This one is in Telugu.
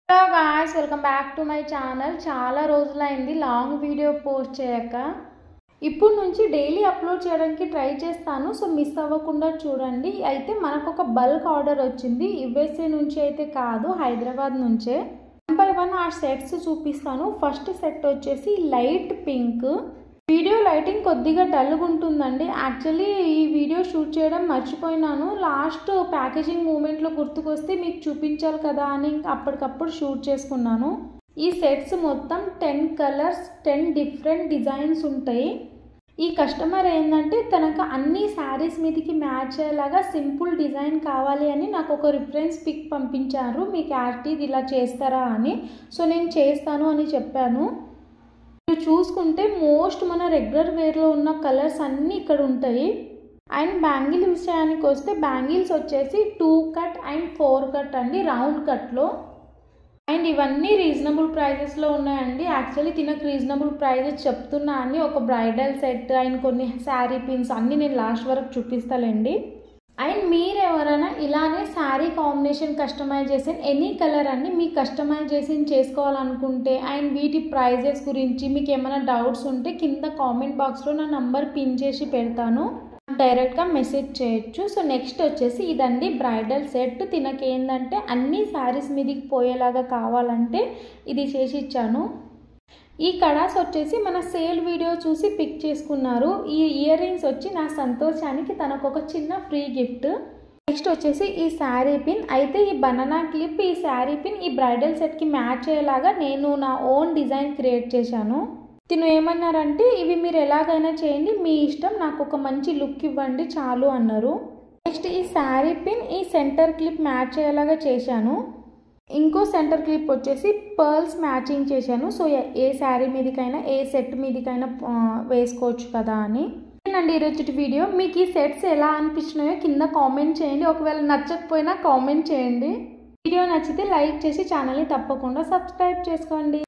Hello guys, welcome back to my channel. చాలా రోజులైంది లాంగ్ వీడియో పోస్ట్ చేయక. ఇప్పుడు నుంచి డైలీ అప్లోడ్ చేయడానికి ట్రై చేస్తాను, సో మిస్ అవ్వకుండా చూడండి. అయితే మనకు ఒక బల్క్ ఆర్డర్ వచ్చింది, యుఎస్ఏ నుంచి అయితే కాదు, హైదరాబాద్ నుంచే. 1 by 1 ఆ సెట్స్ చూపిస్తాను. ఫస్ట్ సెట్ వచ్చేసి లైట్ పింక్. వీడియో లైటింగ్ కొద్దిగా డల్గా ఉంటుందండి. యాక్చువల్లీ ఈ వీడియో షూట్ చేయడం మర్చిపోయినాను. లాస్ట్ ప్యాకేజింగ్ మూమెంట్లో గుర్తుకొస్తే మీకు చూపించాలి కదా అని అప్పటికప్పుడు షూట్ చేసుకున్నాను. ఈ సెట్స్ మొత్తం 10 కలర్స్, 10 డిఫరెంట్ డిజైన్స్ ఉంటాయి. ఈ కస్టమర్ ఏంటంటే తనకు అన్ని శారీస్ మీదకి మ్యాచ్ అయ్యేలాగా సింపుల్ డిజైన్ కావాలి అని నాకు ఒక రిఫరెన్స్ పిక్ పంపించారు. మీ క్యారెట్ ఇది ఇలా చేస్తారా అని. సో నేను చేస్తాను అని చెప్పాను. మీరు చూసుకుంటే మోస్ట్ మన రెగ్యులర్ వేర్లో ఉన్న కలర్స్ అన్నీ ఇక్కడ ఉంటాయి. అండ్ బ్యాంగిల్ విషయానికి వస్తే బ్యాంగిల్స్ వచ్చేసి 2 కట్ అండ్ 4 కట్ అండి, రౌండ్ కట్లో. అండ్ ఇవన్నీ రీజనబుల్ ప్రైజెస్లో ఉన్నాయండి. యాక్చువల్లీ తినకు రీజనబుల్ ప్రైజెస్ చెప్తున్నా అని ఒక బ్రైడల్ సెట్ అండ్ కొన్ని శారీ పిన్స్ అన్నీ నేను లాస్ట్ వరకు చూపిస్తానండి. అండ్ మీరు ఎవరైనా ఇలానే sari combination customization any colour అన్ని మీ కస్టమైజేషన్ చేసుకోవాలనుకుంటే అండ్ వీటి ప్రైజెస్ గురించి మీకు ఏమైనా డౌట్స్ ఉంటే కింద కామెంట్ బాక్స్లో నా నంబర్ పిన్ చేసి పెడతాను, డైరెక్ట్గా మెసేజ్ చేయొచ్చు. సో నెక్స్ట్ వచ్చేసి ఇదండి బ్రైడల్ సెట్. తినకేందంటే అన్ని శారీస్ మీదకి పోయేలాగా కావాలంటే ఇది చేసి ఇచ్చాను. ఈ కడాస్ వచ్చేసి మన సేల్ వీడియో చూసి పిక్ చేసుకున్నారు. ఈ ఇయర్ రింగ్స్ వచ్చి నా సంతోషానికి తనకు ఒక చిన్న ఫ్రీ గిఫ్ట్. నెక్స్ట్ వచ్చేసి ఈ శారీ పిన్. అయితే ఈ బనానా క్లిప్, ఈ శారీ పిన్ ఈ బ్రైడల్ సెట్కి మ్యాచ్ అయ్యేలాగా నేను నా ఓన్ డిజైన్ క్రియేట్ చేశాను. తిను ఏమన్నారంటే ఇవి మీరు ఎలాగైనా చేయండి, మీ ఇష్టం, నాకు ఒక మంచి లుక్ ఇవ్వండి చాలు అన్నారు. నెక్స్ట్ ఈ శారీ పిన్ ఈ సెంటర్ క్లిప్ మ్యాచ్ అయ్యేలాగా చేశాను. ఇంకో సెంటర్ క్లిప్ వచ్చేసి పర్ల్స్ మ్యాచింగ్ చేశాను. సో ఏ శారీ మీదకైనా ఏ సెట్ మీదకైనా వేసుకోవచ్చు కదా అని. అండి ఈరోజు వీడియో మీకు ఈ సెట్స్ ఎలా అనిపించినాయో కింద కామెంట్ చేయండి. ఒకవేళ నచ్చకపోయినా కామెంట్ చేయండి. వీడియో నచ్చితే లైక్ చేసి ఛానల్ని తప్పకుండా సబ్స్క్రైబ్ చేసుకోండి.